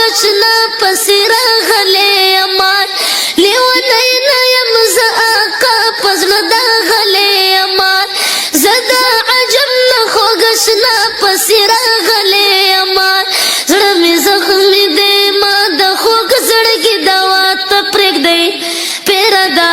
آشنا پسی راغلی امان لیونی نیم ز آقا پزړه داغلی امان زدا عجب نه خوږ اشنا پسی راغلی امان زړه مې زخمي دی ما د خوږ زړګي دوا ته پرېږدی پیره دا